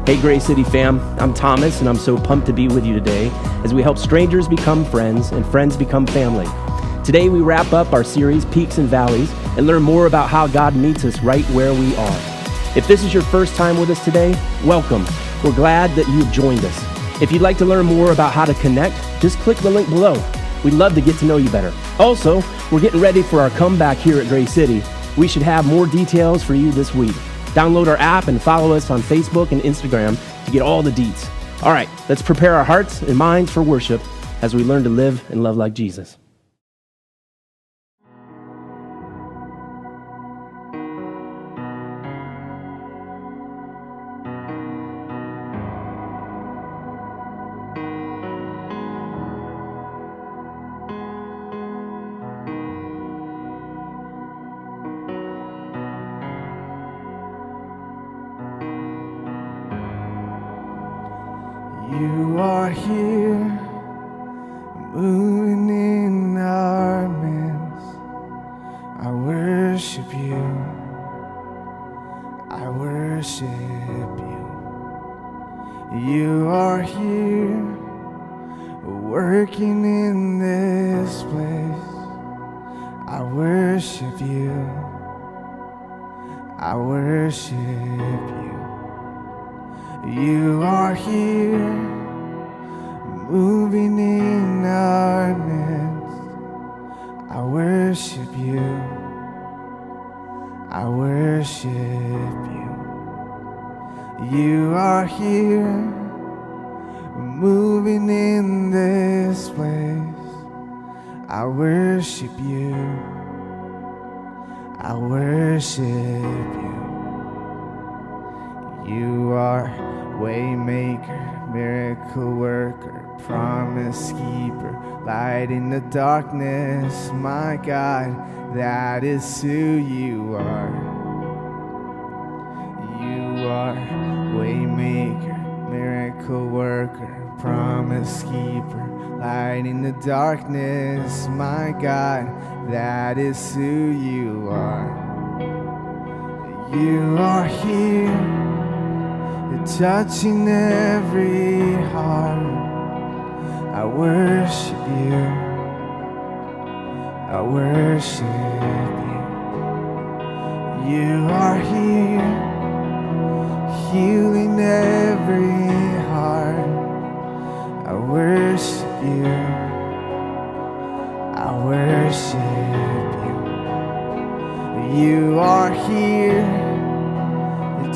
Hey Grace City fam, I'm Thomas and I'm so pumped to be with you today as we help strangers become friends and friends become family. Today we wrap up our series Peaks and Valleys and learn more about how God meets us right where we are. If this is your first time with us today, welcome. We're glad that you've joined us. If you'd like to learn more about how to connect, just click the link below. We'd love to get to know you better. Also, we're getting ready for our comeback here at Grace City. We should have more details for you this week. Download our app and follow us on Facebook and Instagram to get all the deets. All right, let's prepare our hearts and minds for worship as we learn to live and love like Jesus. You are here, moving in our midst. I worship you, I worship you. You are here, working in this place. I worship you, I worship you. You are here, moving in our midst. I worship you, I worship you. You are here, moving in this place. I worship you, I worship you. You are Waymaker, miracle worker, promise keeper, light in the darkness, my God, that is who you are. You are Waymaker, miracle worker, promise keeper, light in the darkness, my God, that is who you are. You are here, touching every heart. I worship you, I worship you. You are here, healing every heart. I worship you, I worship you. You are here,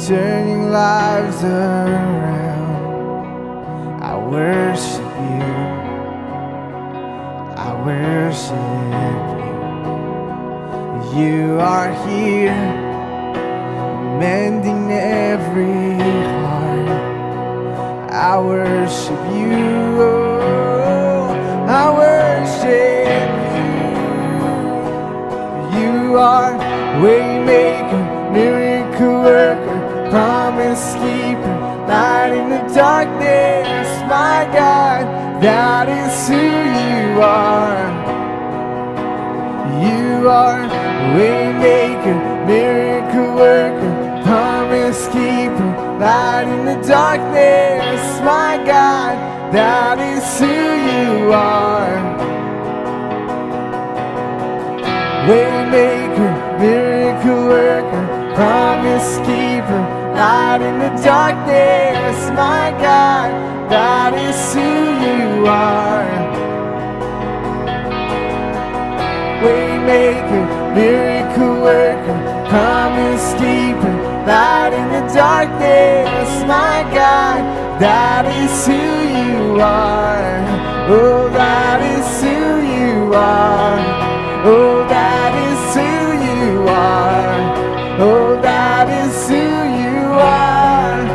turning lives around. I worship you, I worship you. You are here, mending every heart. I worship you, I worship you. You are Waymaker, miracle worker, promise keeper, light in the darkness, my God, that is who you are. You are Waymaker, miracle worker, promise keeper, light in the darkness, my God, that is who you are. Waymaker, miracle worker, promise keeper, light in the darkness, my God, that is who you are. Waymaker, miracle worker, promise keeper, light in the darkness, my God, that is who you are. Oh, that is who you are. Oh, that is who you are. Oh, that is who you are.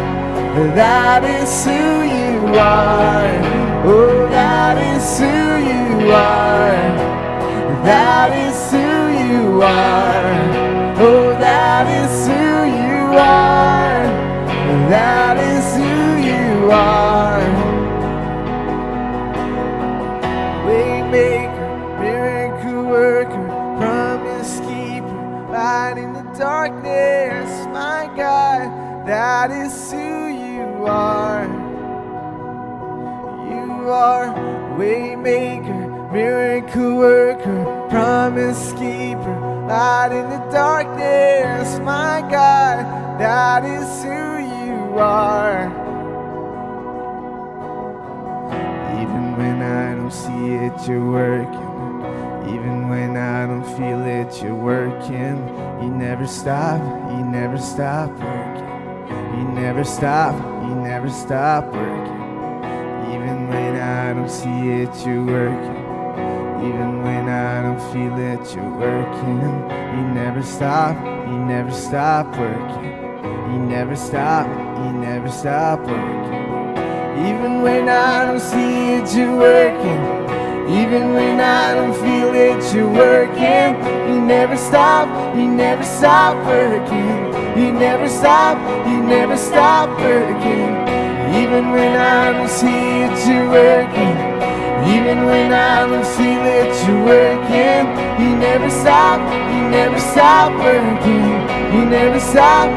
That is who you are. Oh, that is who you are. That is who you are. Oh, that is who you are. That is who you are. Waymaker, miracle worker, promise keeper, light in the darkness, my God, that is who you Waymaker, miracle worker, promise keeper, light in the darkness, my God, that is who you are. Even when I don't see it, you're working. Even when I don't feel it, you're working. You never stop working. You never stop working. Even when I don't see it, you're working. Even when I don't feel it, you're working. You never stop working. You never stop working. Even when I don't see it, you're working. Even when I don't feel it, you're working. You never stop working. You never stop working. Even when I don't see it, you're working. Even when I don't feel it, you're working. You never stop working. You never stop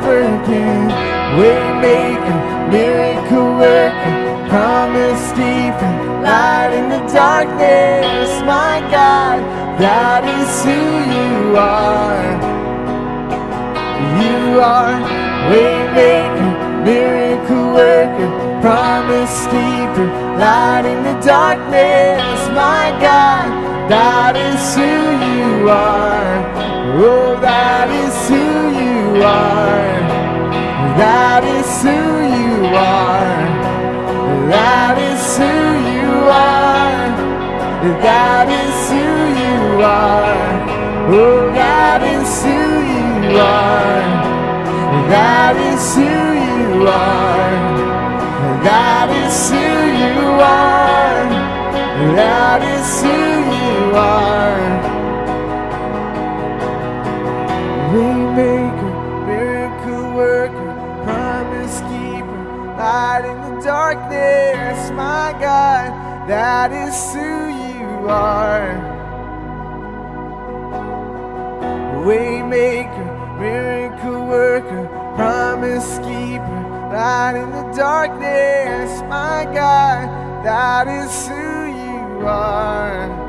working. Waymaker, miracle worker, promise keeper, light in the darkness, my God, that is who you are. You are waymaker, miracle worker, promise keeper, light in the darkness, my God, that is who you are. Oh, that is who you are. That is who you are. That is who you are. That is who you are. Oh, that is who you are. That is who you are. That is who you are. That is who you are. Waymaker, miracle worker, promise keeper, light in the darkness, my God, that is who you are. Waymaker, miracle worker, promise keeper, light in the darkness, my God, that is who you are.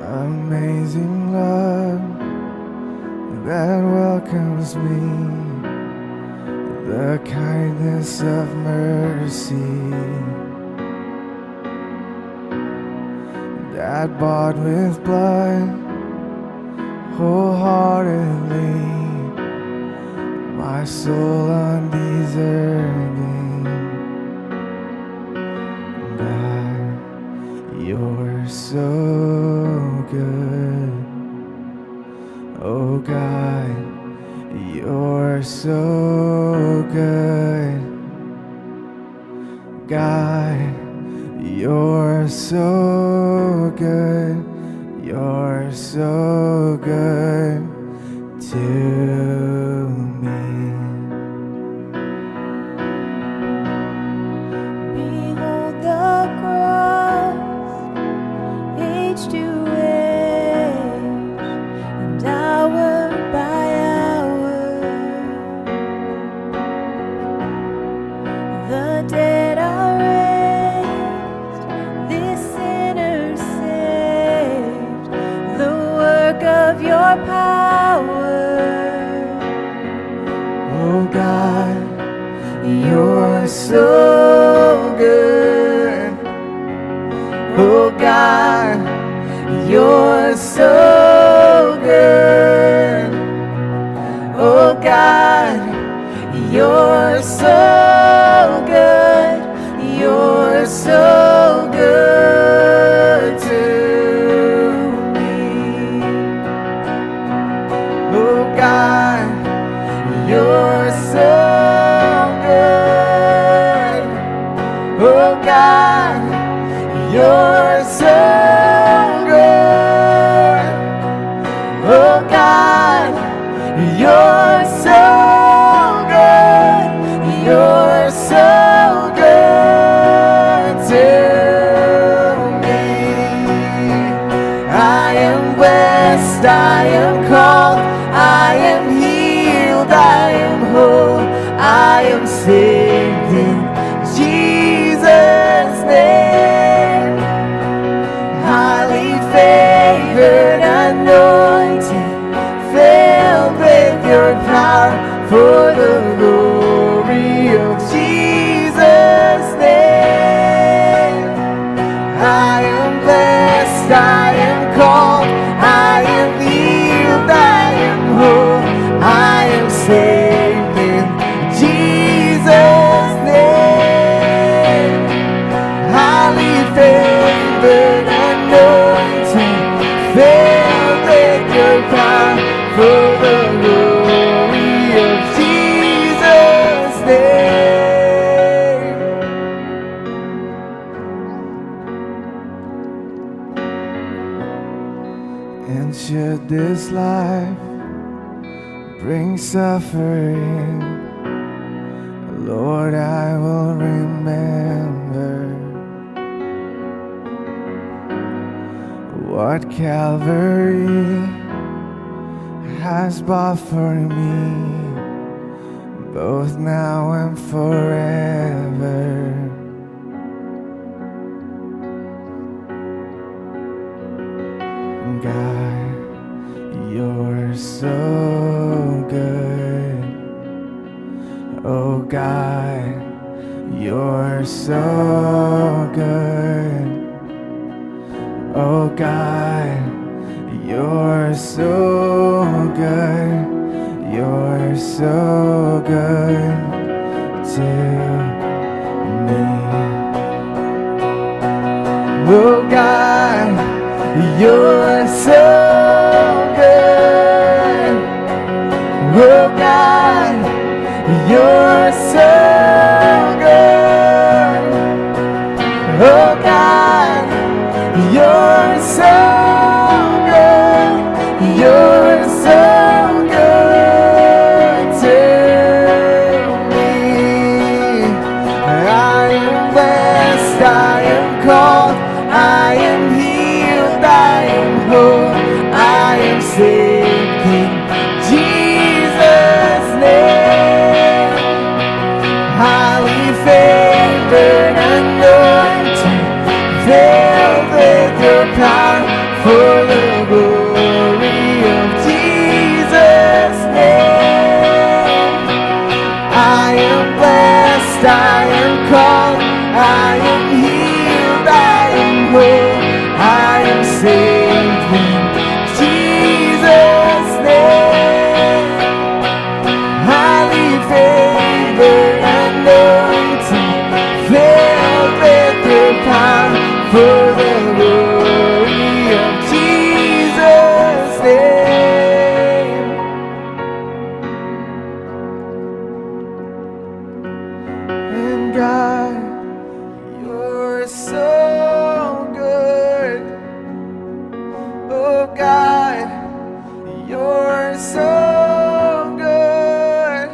Amazing love that welcomes me, the kindness of mercy that bought with blood wholeheartedly my soul undeserving. God, you're so good. Oh God, you're so good. God, you're so good. You're so good to me. Behold the cross, age to age, and hour by hour. The dead are raised, this sinner saved, the work of your power. Oh God, you're so good. Oh God, you're so good. Oh God, you're so good. You're so good to me. Oh God, you're so good. Oh God, you're so good. blessed, I am called, I am healed, I am whole, I am saved in Jesus' name. Highly favored, anointed, filled with your power for the glory of Jesus' name. I am blessed, I am called, I am healed, I am whole, I am saved in Jesus' name. Highly favored, anointed, filled with your power for the glory of Jesus' name. And should this life bring suffering, Lord, I will remember what Calvary has bought for me, both now and forever. God, you're so good. Oh God, you're so good. Oh God, you're so good. You're so good to me. Oh God, you're so good. Oh God, you're so good. Oh God, you're so good. You're so good to me. I am blessed, I am called, I am healed, I am whole, I am saved in Jesus' name. Highly favored, anointed, filled with your power for the glory of Jesus' name. I am blessed, I am called, I am healed, I am whole, I am saved in Jesus' name. Highly favored, anointed, filled with your power for the glory of Jesus' name. And God, you're so good. Oh God, you're so good.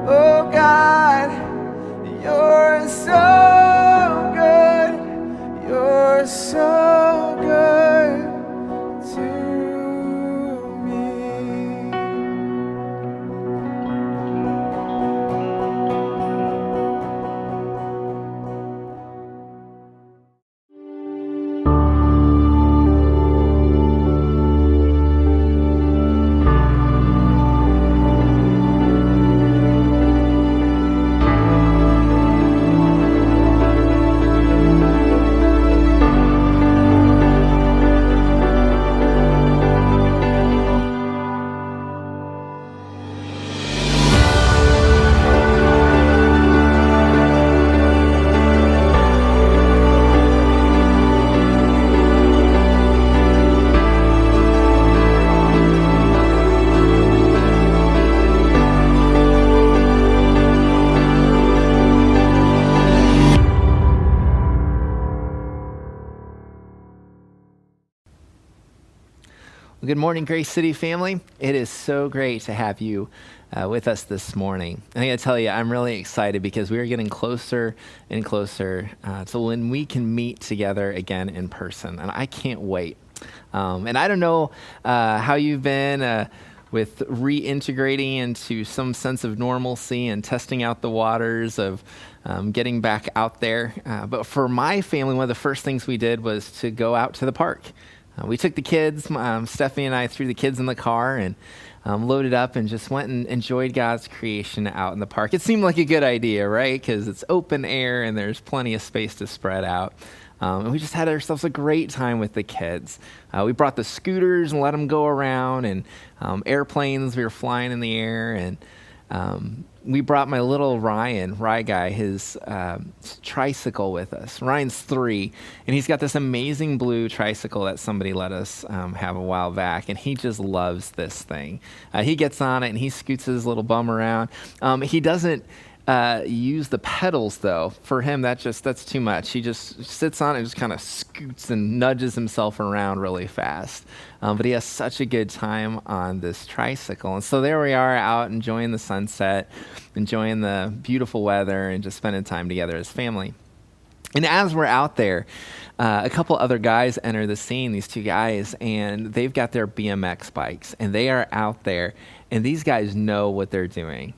Oh God, you're so good. You're so good to me. Well, good morning, Grace City family. It is so great to have you with us this morning. I got to tell you, I'm really excited because we are getting closer and closer to when we can meet together again in person, and I can't wait. And I don't know how you've been with reintegrating into some sense of normalcy and testing out the waters of getting back out there. But for my family, one of the first things we did was to go out to the park. We took the kids, Stephanie and I threw the kids in the car and loaded up and just went and enjoyed God's creation out in the park. It seemed like a good idea, right? Because it's open air and there's plenty of space to spread out. And we just had ourselves a great time with the kids. We brought the scooters and let them go around, and airplanes, we were flying in the air. And we brought my little Rye guy, his tricycle with us. Ryan's 3, and he's got this amazing blue tricycle that somebody let us have a while back, and he just loves this thing. He gets on it, and he scoots his little bum around. He doesn't use the pedals, though. For him, that's too much. He just sits on it and just kind of scoots and nudges himself around really fast. But he has such a good time on this tricycle. And so there we are out enjoying the sunset, enjoying the beautiful weather, and just spending time together as family. And as we're out there, a couple other guys enter the scene, these 2 guys, and they've got their BMX bikes, and they are out there, and these guys know what they're doing.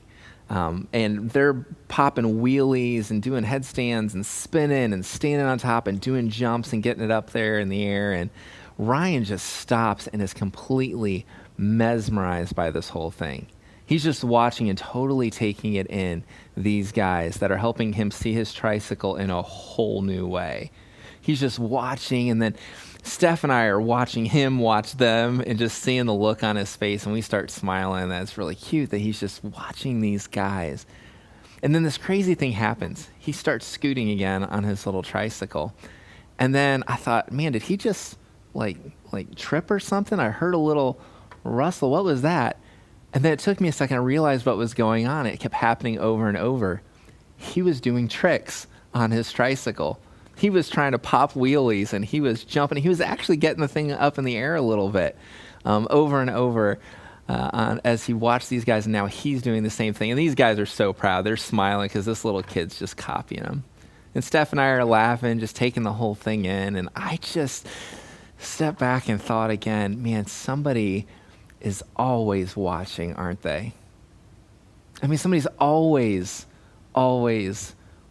And they're popping wheelies and doing headstands and spinning and standing on top and doing jumps and getting it up there in the air. And Ryan just stops and is completely mesmerized by this whole thing. He's just watching and totally taking it in, these guys that are helping him see his tricycle in a whole new way. He's just watching, and then Steph and I are watching him watch them and just seeing the look on his face, and we start smiling. That's really cute that he's just watching these guys. And then this crazy thing happens. He starts scooting again on his little tricycle. And then I thought, man, did he just like trip or something? I heard a little rustle. What was that? And then it took me a second to realize what was going on. It kept happening over and over. He was doing tricks on his tricycle. He was trying to pop wheelies, and he was jumping. He was actually getting the thing up in the air a little bit, over and over as he watched these guys, and now he's doing the same thing. And these guys are so proud. They're smiling because this little kid's just copying him. And Steph and I are laughing, just taking the whole thing in. And I just stepped back and thought again, man, somebody is always watching, aren't they? I mean, somebody's always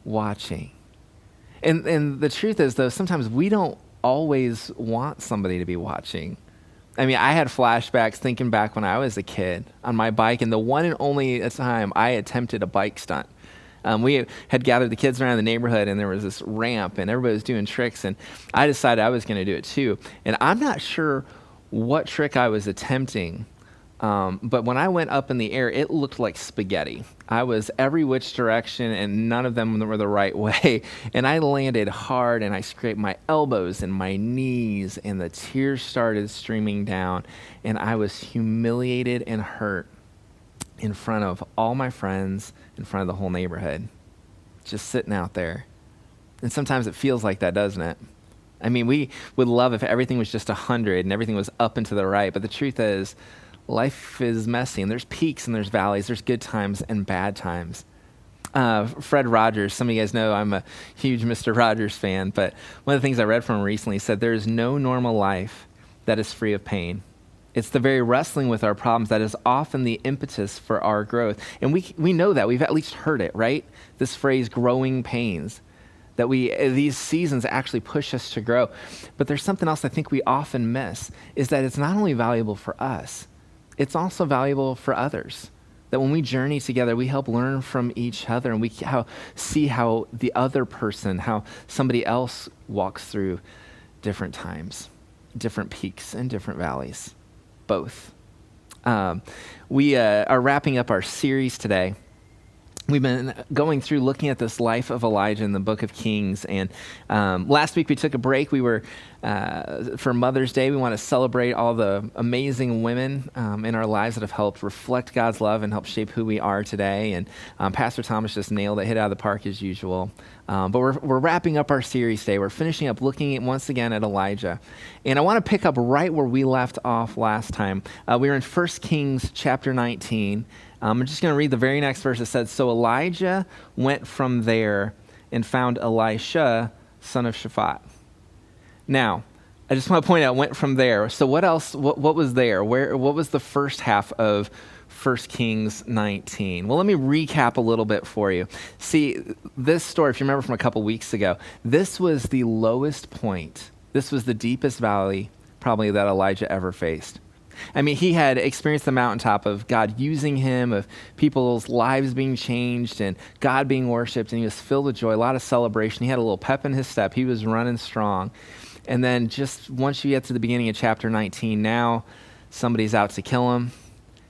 watching. And the truth is, though, sometimes we don't always want somebody to be watching. I mean, I had flashbacks thinking back when I was a kid on my bike, and the one and only time I attempted a bike stunt. We had gathered the kids around the neighborhood, and there was this ramp, and everybody was doing tricks, and I decided I was going to do it too. And I'm not sure what trick I was attempting, but when I went up in the air, it looked like spaghetti. I was every which direction, and none of them were the right way. And I landed hard, and I scraped my elbows and my knees, and the tears started streaming down. And I was humiliated and hurt in front of all my friends, in front of the whole neighborhood, just sitting out there. And sometimes it feels like that, doesn't it? I mean, we would love if everything was just 100 and everything was up and to the right. But the truth is, life is messy, and there's peaks and there's valleys. There's good times and bad times. Fred Rogers, some of you guys know I'm a huge Mr. Rogers fan, but one of the things I read from him recently said, there is no normal life that is free of pain. It's the very wrestling with our problems that is often the impetus for our growth. And we know that. We've at least heard it, right? This phrase, growing pains, that these seasons actually push us to grow. But there's something else I think we often miss, is that it's not only valuable for us, it's also valuable for others. That when we journey together, we help learn from each other, and we see how the other person, how somebody else walks through different times, different peaks and different valleys, both. We are wrapping up our series today. We've been going through looking at this life of Elijah in the book of Kings. And last week we took a break. We were, for Mother's Day, we want to celebrate all the amazing women in our lives that have helped reflect God's love and help shape who we are today. And Pastor Thomas just nailed it, hit it out of the park as usual. But we're wrapping up our series today. We're finishing up looking once again at Elijah. And I want to pick up right where we left off last time. We were in 1 Kings chapter 19. I'm just going to read the very next verse. It says, "So Elijah went from there and found Elisha, son of Shaphat." Now, I just want to point out, went from there. So what else, what was there? What was the first half of 1 Kings 19? Well, let me recap a little bit for you. See, this story, if you remember from a couple weeks ago, this was the lowest point. This was the deepest valley probably that Elijah ever faced. I mean, he had experienced the mountaintop of God using him, of people's lives being changed and God being worshiped, and he was filled with joy, a lot of celebration. He had a little pep in his step. He was running strong. And then just once you get to the beginning of chapter 19, now somebody's out to kill him.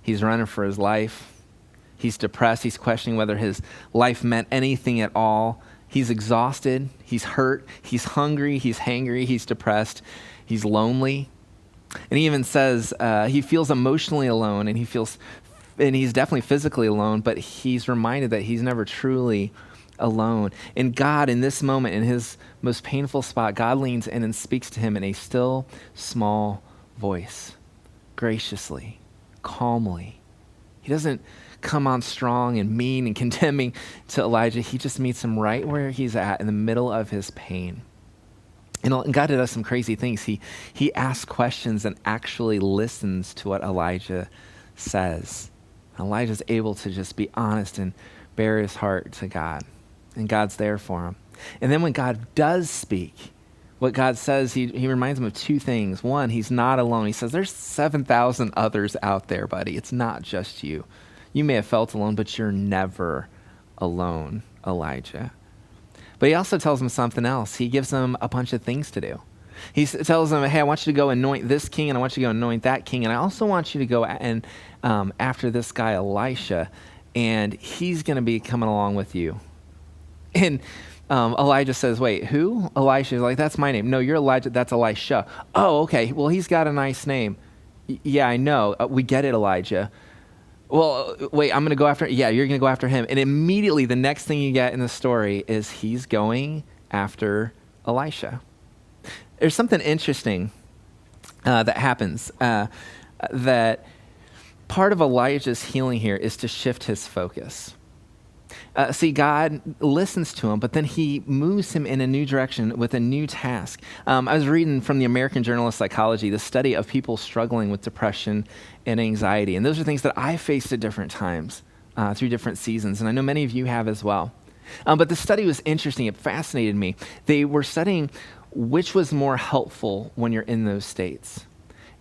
He's running for his life. He's depressed. He's questioning whether his life meant anything at all. He's exhausted. He's hurt. He's hungry. He's hangry. He's depressed. He's lonely. And he even says he feels emotionally alone, and he's definitely physically alone, but he's reminded that he's never truly alone. And God, in this moment, in his most painful spot, God leans in and speaks to him in a still, small voice, graciously, calmly. He doesn't come on strong and mean and condemning to Elijah. He just meets him right where he's at in the middle of his pain. And God does some crazy things. He asks questions and actually listens to what Elijah says. Elijah's able to just be honest and bare his heart to God. And God's there for him. And then when God does speak, what God says, he reminds him of two things. One, he's not alone. He says, there's 7,000 others out there, buddy. It's not just you. You may have felt alone, but you're never alone, Elijah. But he also tells him something else. He gives him a bunch of things to do. He tells him, hey, I want you to go anoint this king, and I want you to go anoint that king, and I also want you to go and after this guy, Elisha, and he's going to be coming along with you. And Elijah says, wait, who? Elisha is like, that's my name. No, you're Elijah. That's Elisha. Oh, okay. Well, he's got a nice name. Yeah, I know. We get it, Elijah. Well, wait, I'm going to go after, yeah, you're going to go after him. And immediately the next thing you get in the story is he's going after Elisha. There's something interesting that happens, that part of Elijah's healing here is to shift his focus. See, God listens to him, but then he moves him in a new direction with a new task. I was reading from the American Journal of Psychology, the study of people struggling with depression and anxiety. And those are things that I faced at different times through different seasons. And I know many of you have as well. But the study was interesting. It fascinated me. They were studying which was more helpful when you're in those states.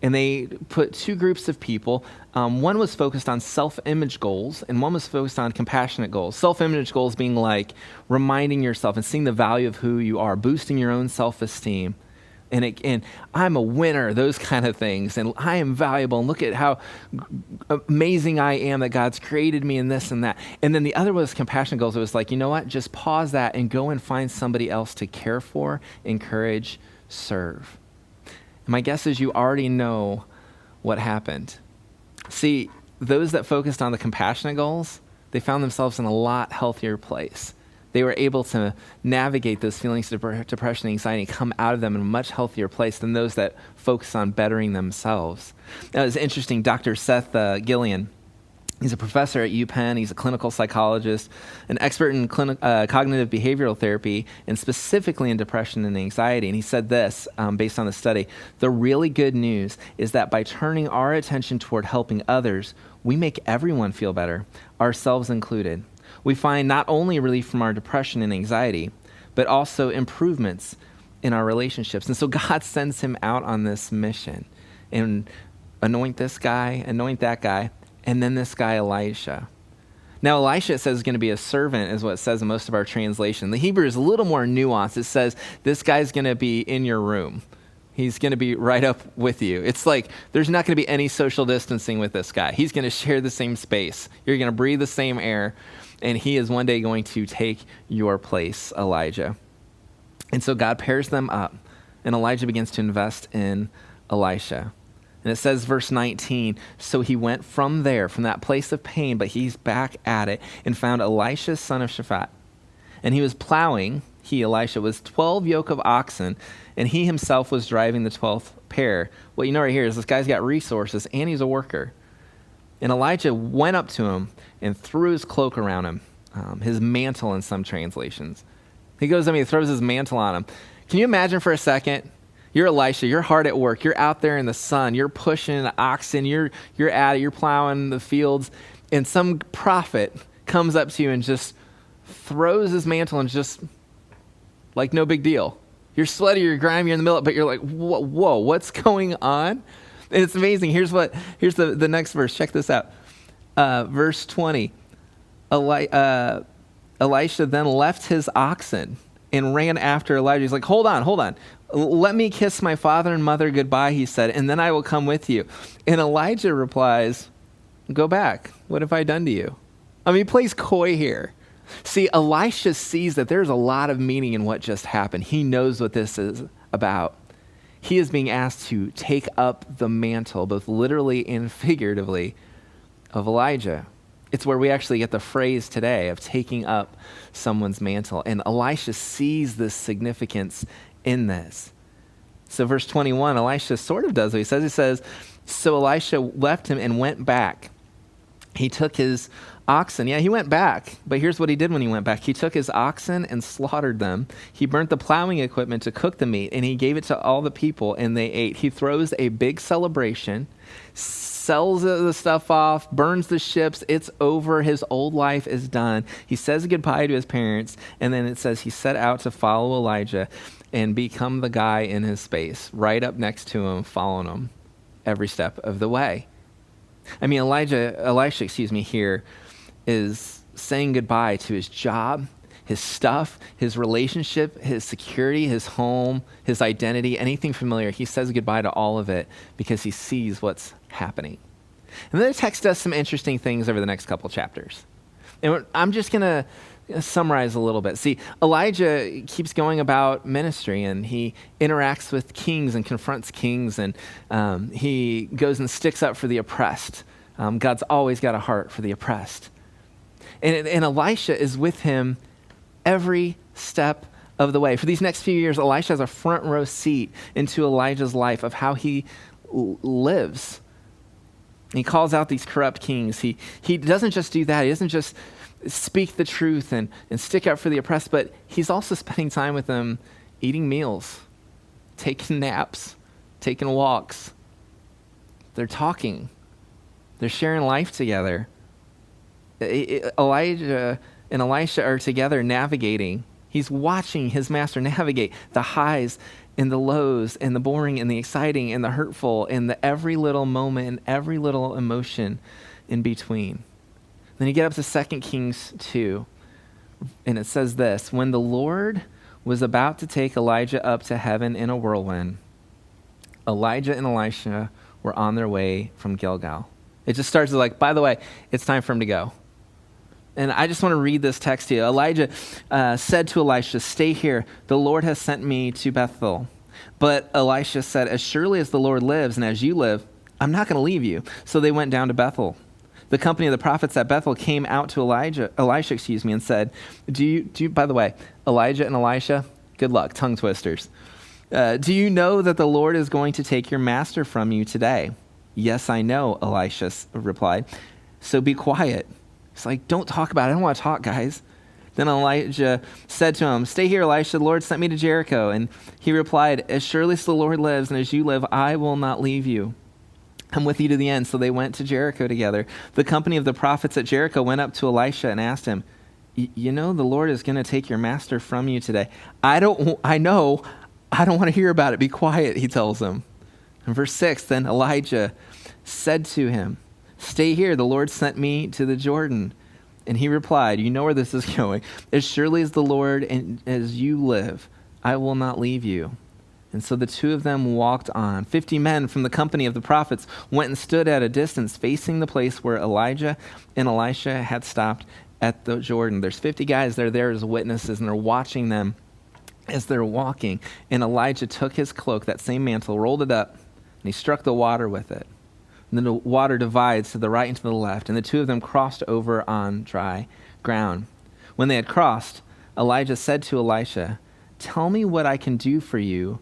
And they put two groups of people. One was focused on self-image goals, and one was focused on compassionate goals. Self-image goals being like reminding yourself and seeing the value of who you are, boosting your own self-esteem. And I'm a winner, those kind of things. And I am valuable, and look at how amazing I am that God's created me in this and that. And then the other was compassionate goals. It was like, you know what? Just pause that and go and find somebody else to care for, encourage, serve. My guess is you already know what happened. See, those that focused on the compassionate goals, they found themselves in a lot healthier place. They were able to navigate those feelings of depression and anxiety and come out of them in a much healthier place than those that focus on bettering themselves. Now, it's interesting, Dr. Seth Gillian, he's a professor at UPenn. He's a clinical psychologist, an expert in cognitive behavioral therapy, and specifically in depression and anxiety. And he said this, based on the study, the really good news is that by turning our attention toward helping others, we make everyone feel better, ourselves included. We find not only relief from our depression and anxiety, but also improvements in our relationships. And so God sends him out on this mission and anoint this guy, anoint that guy, and then this guy, Elisha. Now, Elisha, it says, is going to be a servant, is what it says in most of our translation. The Hebrew is a little more nuanced. It says, this guy's going to be in your room. He's going to be right up with you. It's like there's not going to be any social distancing with this guy. He's going to share the same space. You're going to breathe the same air, and he is one day going to take your place, Elijah. And so God pairs them up, and Elijah begins to invest in Elisha. And it says, verse 19, so he went from there, from that place of pain, but he's back at it, and found Elisha, son of Shaphat. And he was plowing, Elisha, was 12 yoke of oxen, and he himself was driving the 12th pair. What you know right here is this guy's got resources, and he's a worker. And Elijah went up to him and threw his cloak around him, his mantle in some translations. He goes, he throws his mantle on him. Can you imagine for a second? You're Elisha. You're hard at work. You're out there in the sun. You're pushing oxen. You're at it. You're plowing the fields. And some prophet comes up to you and just throws his mantle and just like no big deal. You're sweaty, you're grimy, you're in the middle, but you're like, whoa, what's going on? And it's amazing. Here's the next verse. Check this out. Verse 20. Elisha then left his oxen and ran after Elijah. He's like, hold on. Let me kiss my father and mother goodbye, he said, and then I will come with you. And Elijah replies, go back. What have I done to you? I mean, he plays coy here. See, Elisha sees that there's a lot of meaning in what just happened. He knows what this is about. He is being asked to take up the mantle, both literally and figuratively, of Elijah. It's where we actually get the phrase today of taking up someone's mantle. And Elisha sees this significance in this. So verse 21, Elisha sort of does what he says. He says, so Elisha left him and went back. He took his oxen. Yeah, he went back. But here's what he did when he went back. He took his oxen and slaughtered them. He burnt the plowing equipment to cook the meat, and he gave it to all the people, and they ate. He throws a big celebration, sells the stuff off, burns the ships. It's over. His old life is done. He says goodbye to his parents, and then it says he set out to follow Elijah and become the guy in his space, right up next to him, following him every step of the way. I mean, Elisha, here is saying goodbye to his job, his stuff, his relationship, his security, his home, his identity, anything familiar. He says goodbye to all of it because he sees what's happening. And then the text does some interesting things over the next couple chapters. And I'm just going to summarize a little bit. See, Elijah keeps going about ministry, and he interacts with kings and confronts kings, and he goes and sticks up for the oppressed. God's always got a heart for the oppressed. And Elisha is with him every step of the way. For these next few years, Elisha has a front row seat into Elijah's life of how he lives. He calls out these corrupt kings. He doesn't just do that. He doesn't just speak the truth and stick up for the oppressed, but he's also spending time with them, eating meals, taking naps, taking walks. They're talking. They're sharing life together. Elijah and Elisha are together navigating. He's watching his master navigate the highs and the lows and the boring and the exciting and the hurtful and the every little moment and every little emotion in between. Then you get up to 2 Kings 2, and it says this: when the Lord was about to take Elijah up to heaven in a whirlwind, Elijah and Elisha were on their way from Gilgal. It just starts like, by the way, it's time for him to go. And I just want to read this text to you. Elijah said to Elisha, stay here. The Lord has sent me to Bethel. But Elisha said, as surely as the Lord lives and as you live, I'm not going to leave you. So they went down to Bethel. The company of the prophets at Bethel came out to Elisha, and said, do you, by the way, Elijah and Elisha, good luck, tongue twisters. Do you know that the Lord is going to take your master from you today? Yes, I know, Elisha replied. So be quiet. He's like, don't talk about it. I don't want to talk, guys. Then Elijah said to him, stay here, Elisha. The Lord sent me to Jericho. And he replied, as surely as the Lord lives and as you live, I will not leave you. I'm with you to the end. So they went to Jericho together. The company of the prophets at Jericho went up to Elisha and asked him, you know, the Lord is going to take your master from you today. I don't want to hear about it. Be quiet, he tells them. In verse 6, then Elijah said to him, stay here. The Lord sent me to the Jordan. And he replied, you know where this is going. As surely as the Lord and as you live, I will not leave you. And so the two of them walked on. 50 men from the company of the prophets went and stood at a distance facing the place where Elijah and Elisha had stopped at the Jordan. There's 50 guys that are there as witnesses, and they're watching them as they're walking. And Elijah took his cloak, that same mantle, rolled it up, and he struck the water with it. And then the water divides to the right and to the left, and the two of them crossed over on dry ground. When they had crossed, Elijah said to Elisha, tell me what I can do for you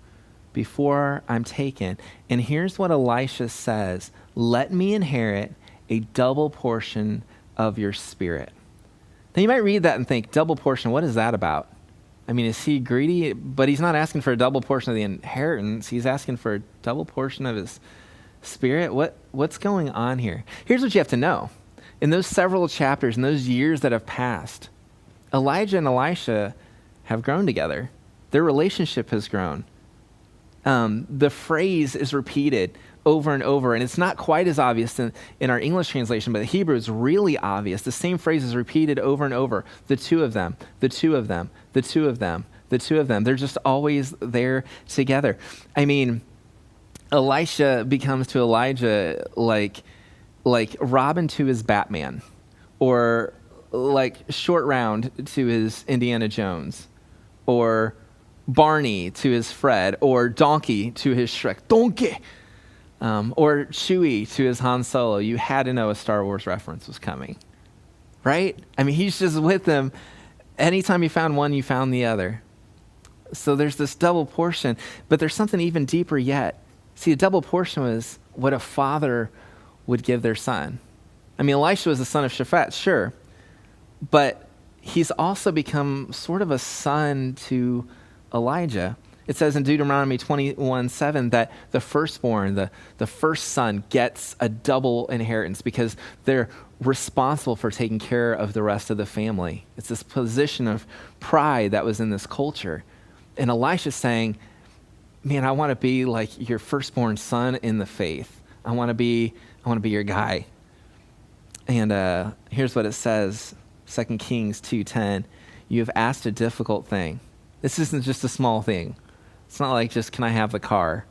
before I'm taken. And here's what Elisha says: let me inherit a double portion of your spirit. Now you might read that and think, double portion, what is that about? I mean, is he greedy? But he's not asking for a double portion of the inheritance. He's asking for a double portion of his spirit. What's going on here? Here's what you have to know. In those several chapters, in those years that have passed, Elijah and Elisha have grown together. Their relationship has grown. The phrase is repeated over and over, and it's not quite as obvious in our English translation, but the Hebrew is really obvious. The same phrase is repeated over and over. The two of them, the two of them, the two of them, the two of them. They're just always there together. I mean, Elisha becomes to Elijah like Robin to his Batman, or like Short Round to his Indiana Jones, or Barney to his Fred, or Donkey to his Shrek. Donkey! Or Chewie to his Han Solo. You had to know a Star Wars reference was coming, right? I mean, he's just with them. Anytime you found one, you found the other. So there's this double portion, but there's something even deeper yet. See, a double portion was what a father would give their son. I mean, Elisha was the son of Shaphat, sure, but he's also become sort of a son to Elijah. It says in Deuteronomy 21:7 that the firstborn, the first son, gets a double inheritance because they're responsible for taking care of the rest of the family. It's this position of pride that was in this culture. And Elisha's saying, man, I want to be like your firstborn son in the faith. I want to be your guy. And here's what it says, 2 Kings 2:10. You have asked a difficult thing. This isn't just a small thing. It's not like just, can I have the car?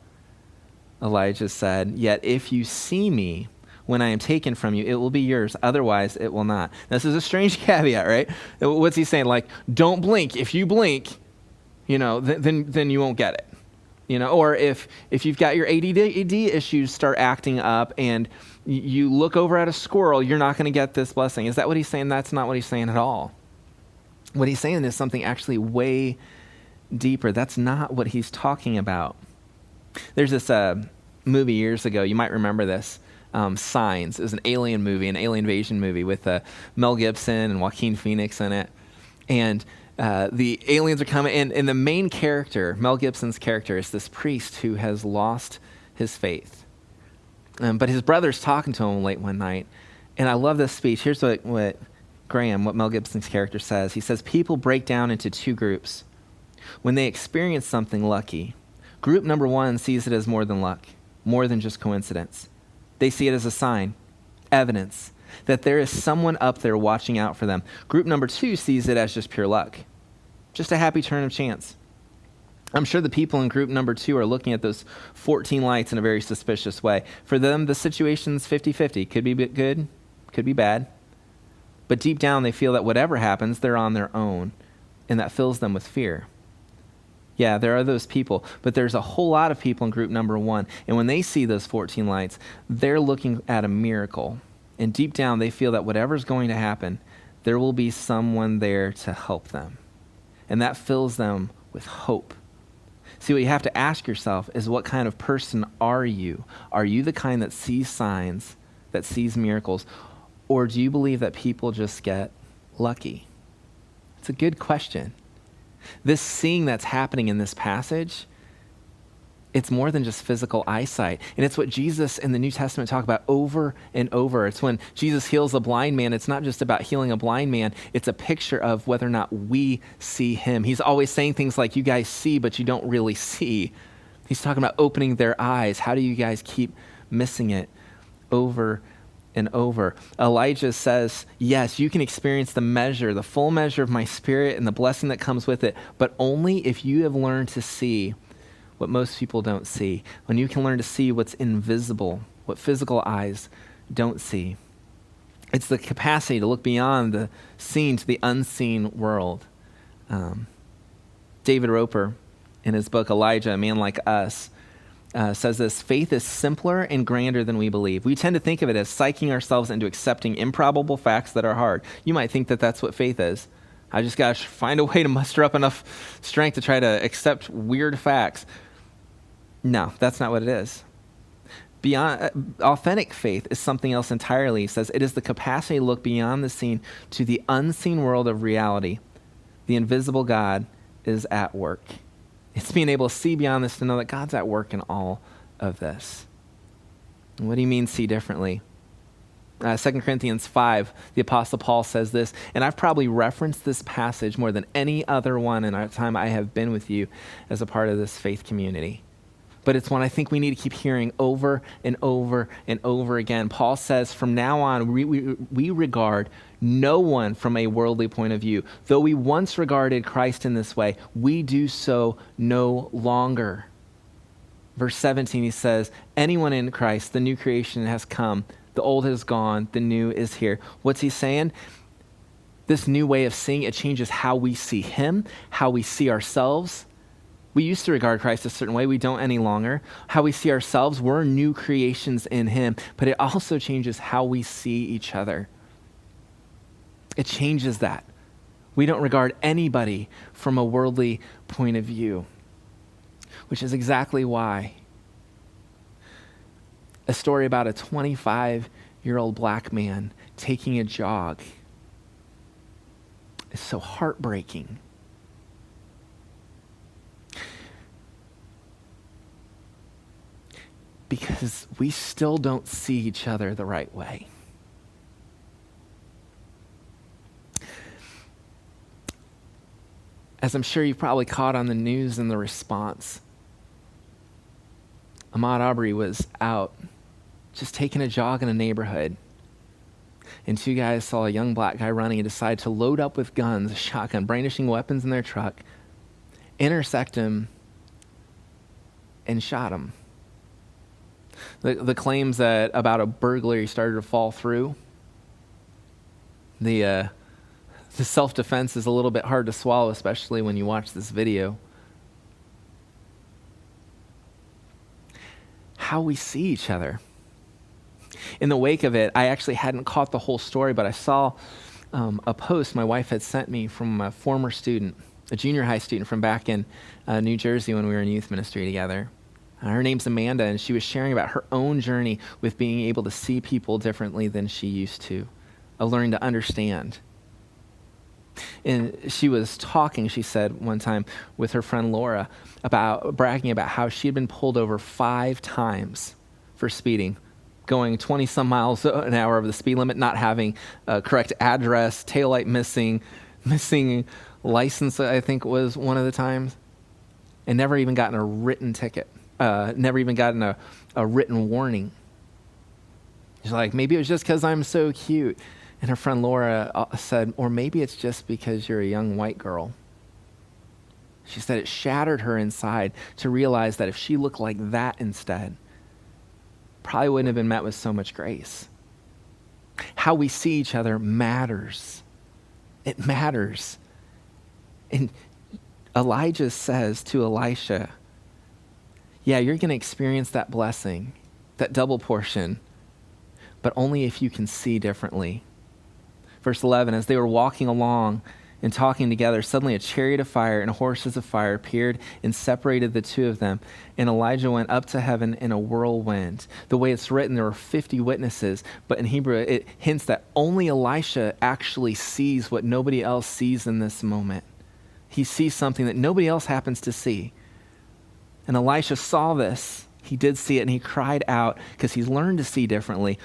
Elijah said, yet if you see me when I am taken from you, it will be yours. Otherwise, it will not. This is a strange caveat, right? What's he saying? Like, don't blink. If you blink, then you won't get it. Or if you've got your ADD issues start acting up and you look over at a squirrel, you're not going to get this blessing. Is that what he's saying? That's not what he's saying at all. What he's saying is something actually way deeper. That's not what he's talking about. There's this movie years ago, you might remember this, Signs. It was an alien movie, an alien invasion movie with Mel Gibson and Joaquin Phoenix in it. And the aliens are coming, and the main character, Mel Gibson's character, is this priest who has lost his faith. But his brother's talking to him late one night, and I love this speech. Here's what Mel Gibson's character says. He says, people break down into two groups when they experience something lucky. Group number one sees it as more than luck, more than just coincidence. They see it as a sign, evidence that there is someone up there watching out for them. Group number two sees it as just pure luck, just a happy turn of chance. I'm sure the people in group number two are looking at those 14 lights in a very suspicious way. For them, the situation's 50-50. Could be good, could be bad. But deep down, they feel that whatever happens, they're on their own, and that fills them with fear. Yeah, there are those people, but there's a whole lot of people in group number one, and when they see those 14 lights, they're looking at a miracle. And deep down, they feel that whatever's going to happen, there will be someone there to help them. And that fills them with hope. See, what you have to ask yourself is, what kind of person are you? Are you the kind that sees signs, that sees miracles, or do you believe that people just get lucky? It's a good question. This seeing that's happening in this passage, it's more than just physical eyesight. And it's what Jesus in the New Testament talk about over and over. It's when Jesus heals a blind man, it's not just about healing a blind man, it's a picture of whether or not we see him. He's always saying things like, you guys see, but you don't really see. He's talking about opening their eyes. How do you guys keep missing it over and over? Elijah says, yes, you can experience the full measure of my spirit and the blessing that comes with it, but only if you have learned to see what most people don't see. When you can learn to see what's invisible, what physical eyes don't see. It's the capacity to look beyond the seen to the unseen world. David Roper, in his book, Elijah, A Man Like Us, says this: faith is simpler and grander than we believe. We tend to think of it as psyching ourselves into accepting improbable facts that are hard. You might think that that's what faith is. I just got to find a way to muster up enough strength to try to accept weird facts. No, that's not what it is. Beyond authentic faith is something else entirely. He says it is the capacity to look beyond the seen to the unseen world of reality, the invisible God is at work. It's being able to see beyond this to know that God's at work in all of this. And what do you mean see differently? 2 Corinthians 5, the Apostle Paul says this, and I've probably referenced this passage more than any other one in our time I have been with you as a part of this faith community. But it's one I think we need to keep hearing over and over and over again. Paul says, from now on, we regard no one from a worldly point of view. Though we once regarded Christ in this way, we do so no longer. Verse 17, he says, anyone in Christ, the new creation has come. The old has gone, the new is here. What's he saying? This new way of seeing, it changes how we see him, how we see ourselves. We used to regard Christ a certain way. We don't any longer. How we see ourselves, we're new creations in him. But it also changes how we see each other. It changes that. We don't regard anybody from a worldly point of view, which is exactly why a story about a 25-year-old black man taking a jog is so heartbreaking. Because we still don't see each other the right way. As I'm sure you've probably caught on the news and the response, Ahmaud Arbery was out just taking a jog in a neighborhood, and two guys saw a young black guy running and decided to load up with guns, a shotgun, brandishing weapons in their truck, intersect him, and shot him. The claims that about a burglary started to fall through. The self-defense is a little bit hard to swallow, especially when you watch this video. How we see each other. In the wake of it, I actually hadn't caught the whole story, but I saw a post my wife had sent me from a former student, a junior high student from back in New Jersey when we were in youth ministry together. Her name's Amanda, and she was sharing about her own journey with being able to see people differently than she used to, of learning to understand. And she was talking, she said one time, with her friend Laura, about bragging about how she had been pulled over 5 times for speeding, going 20 some miles an hour over the speed limit, not having a correct address, taillight missing license, I think was one of the times, and never even gotten a written ticket. Never even gotten a written warning. She's like, maybe it was just because I'm so cute. And her friend Laura said, or maybe it's just because you're a young white girl. She said it shattered her inside to realize that if she looked like that instead, probably wouldn't have been met with so much grace. How we see each other matters. It matters. And Elijah says to Elisha, yeah, you're going to experience that blessing, that double portion, but only if you can see differently. Verse 11, as they were walking along and talking together, suddenly a chariot of fire and horses of fire appeared and separated the two of them. And Elijah went up to heaven in a whirlwind. The way it's written, there were 50 witnesses, but in Hebrew, it hints that only Elisha actually sees what nobody else sees in this moment. He sees something that nobody else happens to see. And Elisha saw this. He did see it, and he cried out because he's learned to see differently.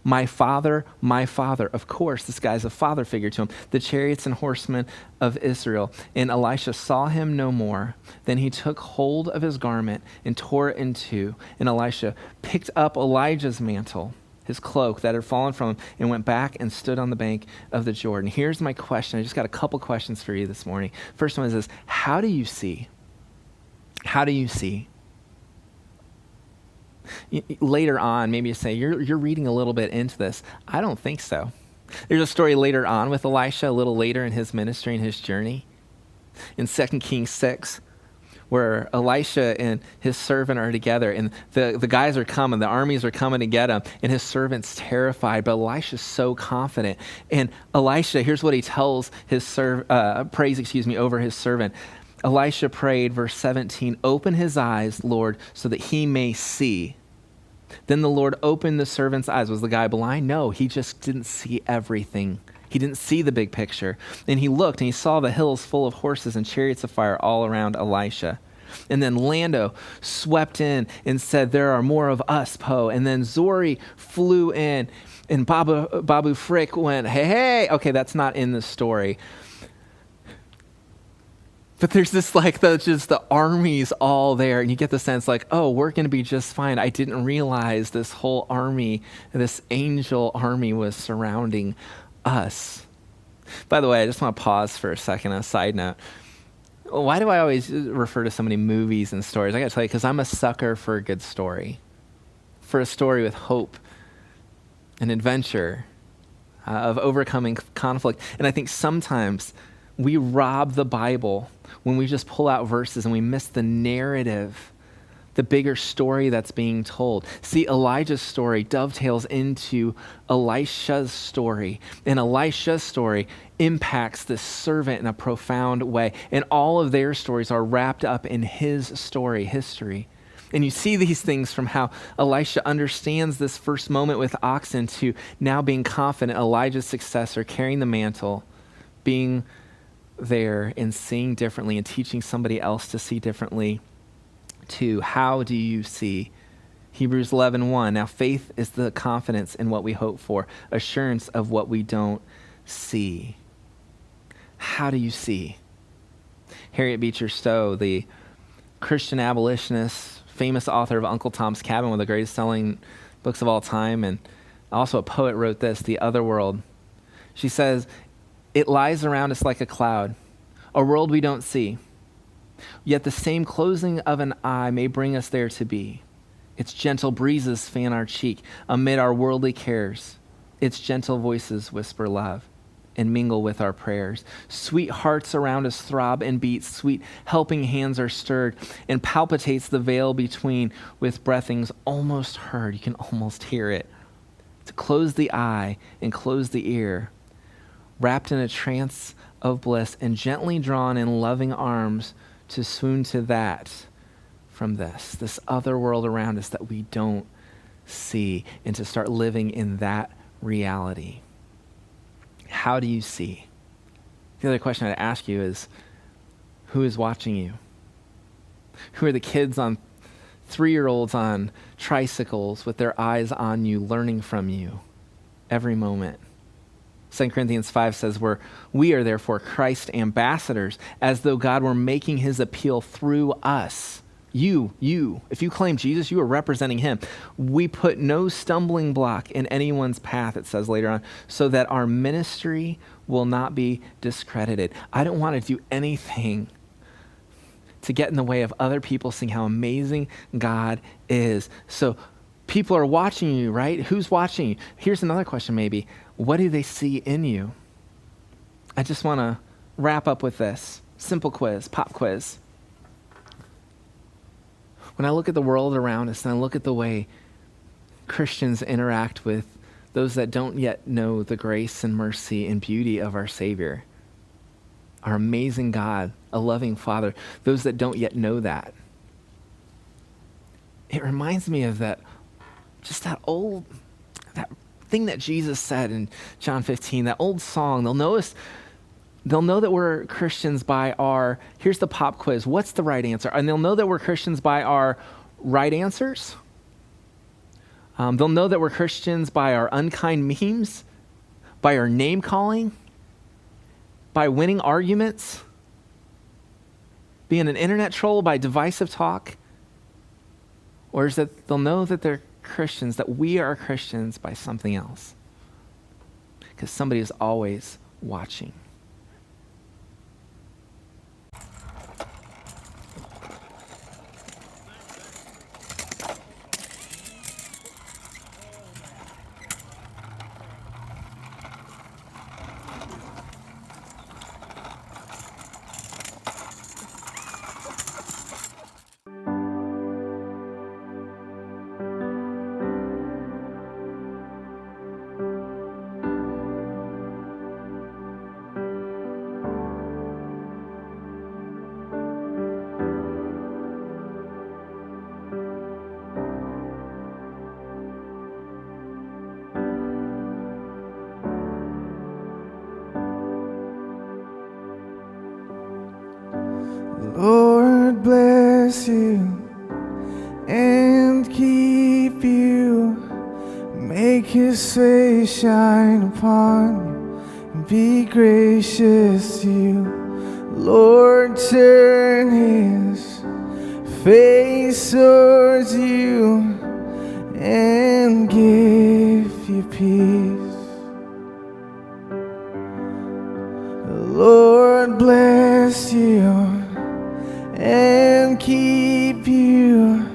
My father, of course, this guy's a father figure to him, the chariots and horsemen of Israel. And Elisha saw him no more. Then he took hold of his garment and tore it in two. And Elisha picked up Elijah's mantle, his cloak that had fallen from him, and went back and stood on the bank of the Jordan. Here's my question. I just got a couple questions for you this morning. First one is this: how do you see? How do you see? Later on, maybe you say, you're reading a little bit into this. I don't think so. There's a story later on with Elisha, a little later in his ministry and his journey. In 2 Kings 6, where Elisha and his servant are together, and the guys are coming, the armies are coming to get him, and his servant's terrified, but Elisha's so confident. And Elisha, here's what he tells his prays over his servant. Elisha prayed, verse 17, open his eyes, Lord, so that he may see. Then the Lord opened the servant's eyes. Was the guy blind? No, he just didn't see everything. He He didn't see the big picture. And he looked and he saw the hills full of horses and chariots of fire all around Elisha. And then Lando swept in and said, there are more of us, Poe. And then Zori flew in and Babu Frick went, hey. Okay, that's not in the story. But there's this just the armies all there, and you get the sense oh, we're going to be just fine. I didn't realize this whole army, this angel army was surrounding us. By the way, I just want to pause for a second, a side note. Why do I always refer to so many movies and stories? I got to tell you, because I'm a sucker for a good story, for a story with hope and adventure, of overcoming conflict. And I think sometimes we rob the Bible when we just pull out verses and we miss the narrative, the bigger story that's being told. See, Elijah's story dovetails into Elisha's story, and Elisha's story impacts this servant in a profound way. And all of their stories are wrapped up in his story, history. And you see these things from how Elisha understands this first moment with oxen to now being confident Elijah's successor, carrying the mantle, being there and seeing differently and teaching somebody else to see differently too. How do you see? Hebrews 11:1. Now faith is the confidence in what we hope for, assurance of what we don't see. How do you see? Harriet Beecher Stowe, the Christian abolitionist, famous author of Uncle Tom's Cabin, one of the greatest selling books of all time, and also a poet, wrote this, The Other World. She says, it lies around us like a cloud, a world we don't see. Yet the same closing of an eye may bring us there to be. Its gentle breezes fan our cheek amid our worldly cares. Its gentle voices whisper love and mingle with our prayers. Sweet hearts around us throb and beat. Sweet helping hands are stirred, and palpitates the veil between with breathings almost heard. You can almost hear it. To close the eye and close the ear, wrapped in a trance of bliss and gently drawn in loving arms to swoon to that from this other world around us that we don't see, and to start living in that reality. How do you see? The other question I'd ask you is, who is watching you? Who are the kids 3-year-olds on tricycles with their eyes on you, learning from you every moment? 2 Corinthians 5 says, we are therefore Christ's ambassadors, as though God were making his appeal through us. You, if you claim Jesus, you are representing him. We put no stumbling block in anyone's path, it says later on, so that our ministry will not be discredited. I don't want to do anything to get in the way of other people seeing how amazing God is. So people are watching you, right? Who's watching you? Here's another question maybe. What do they see in you? I just want to wrap up with this simple quiz, pop quiz. When I look at the world around us and I look at the way Christians interact with those that don't yet know the grace and mercy and beauty of our Savior, our amazing God, a loving Father, those that don't yet know that, it reminds me of that thing that Jesus said in John 15, that old song. They'll know that we're Christians by our, here's the pop quiz, what's the right answer? And they'll know that we're Christians by our right answers. They'll know that we're Christians by our unkind memes, by our name calling, by winning arguments, being an internet troll, by divisive talk. Or is that they'll know that they're Christians, that we are Christians by something else? Because somebody is always watching. bless you and keep you. Make his face shine upon you and be gracious to you. Lord, turn his face towards you and give you peace. Lord, bless you and keep you.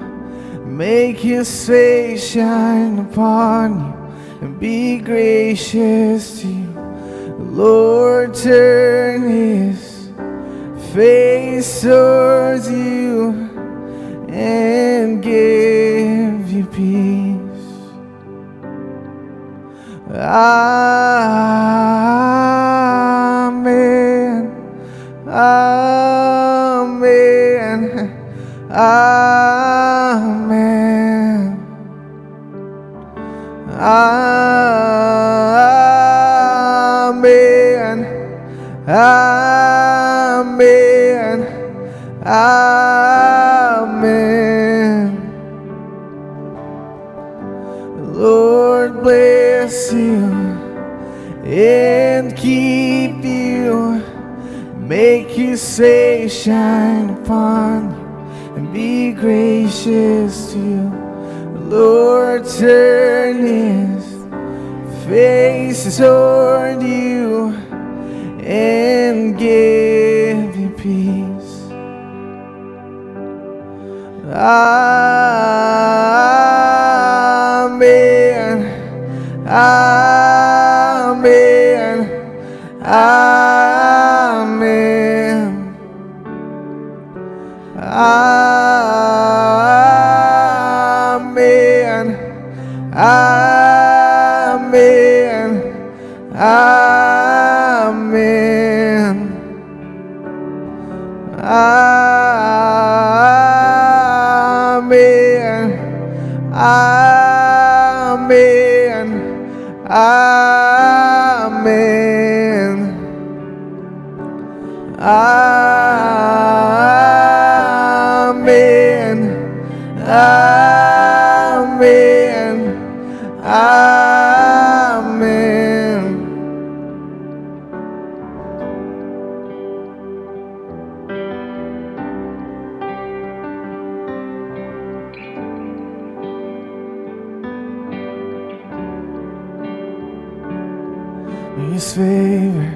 Make his face shine upon you and be gracious to you. Lord, turn his face towards you and give you peace. Amen. Amen. Amen. Amen. Amen. Amen. Lord, bless you and keep you. Make his face shine upon you and be gracious to you. Lord, turn his face toward you and give you peace. Amen. Amen. Amen. Amen. Amen. Amen. Amen. Amen. Amen. Amen. Amen. Amen. May his favor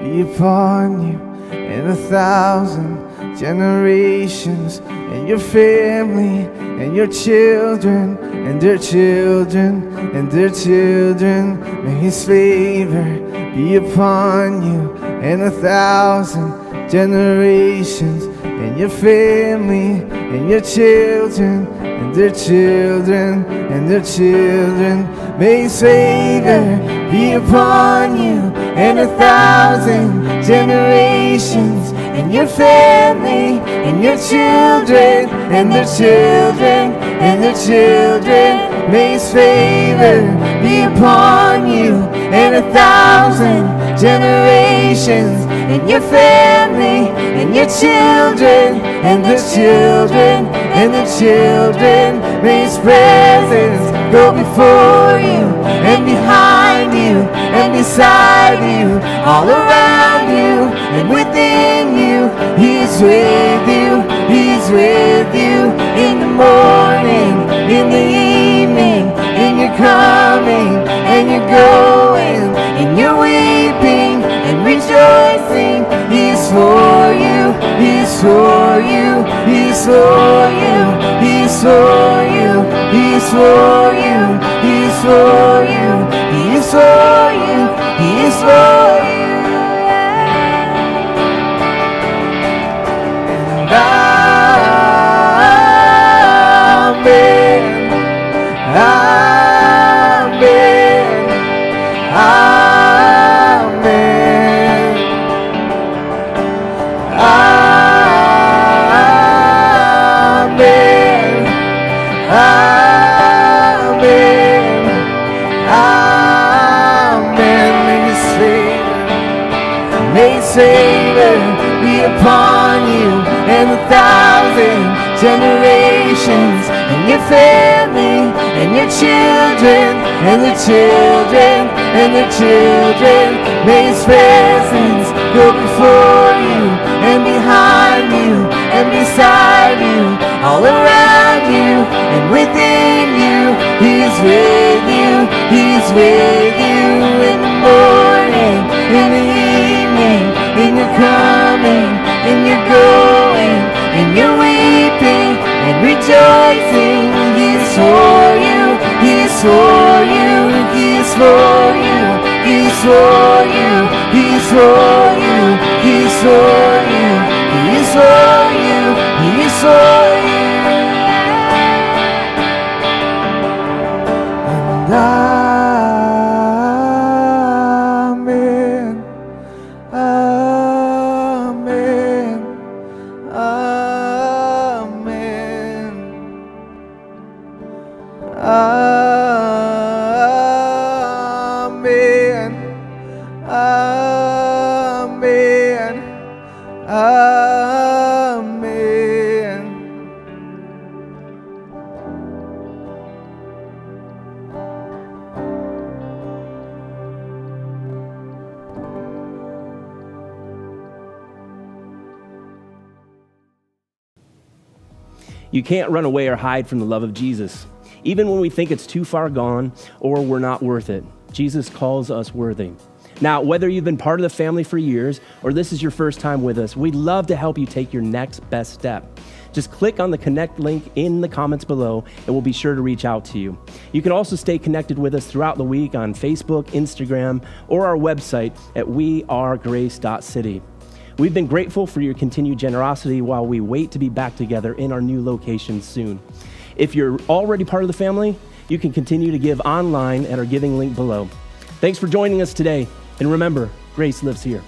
be upon you and 1,000 generations, and your family, and your children, and their children, and their children. May his favor be upon you and 1,000 generations, and your family, and your children, and their children, and their children. May his favor be upon you and 1,000 generations, and your family, and your children, and their children, and their children. May his favor be upon you and 1,000 generations, and your family, and your children, and their children, and their children. May his presence go before you, and behind you, and beside you, all around you, and within you. He's with you, he's with you, in the morning, in the evening, in your coming, and your going, in your weeping, and rejoicing. He's for you, he's for you, he's for you, he's for you, he's for you, he's for you, he's for you, he's for you. And amen, amen, amen, amen, amen, amen. May his favor be upon you and 1,000 generations, and your family, and your children, and the children, and the children. May His presence go before you, and behind you, and beside you, all around you, and within you. He's with you, He's with you in the morning, in the evening, in your coming, in your going, in your weeping and rejoicing. He's for you, He's for you, He's for you, He's for you, He's for you, He's for you, He's for you, He's for you. And amen, amen, amen, amen, amen, amen. You can't run away or hide from the love of Jesus. Even when we think it's too far gone or we're not worth it, Jesus calls us worthy. Now, whether you've been part of the family for years or this is your first time with us, we'd love to help you take your next best step. Just click on the connect link in the comments below and we'll be sure to reach out to you. You can also stay connected with us throughout the week on Facebook, Instagram, or our website at wearegrace.city. We've been grateful for your continued generosity while we wait to be back together in our new location soon. If you're already part of the family, you can continue to give online at our giving link below. Thanks for joining us today. And remember, Grace lives here.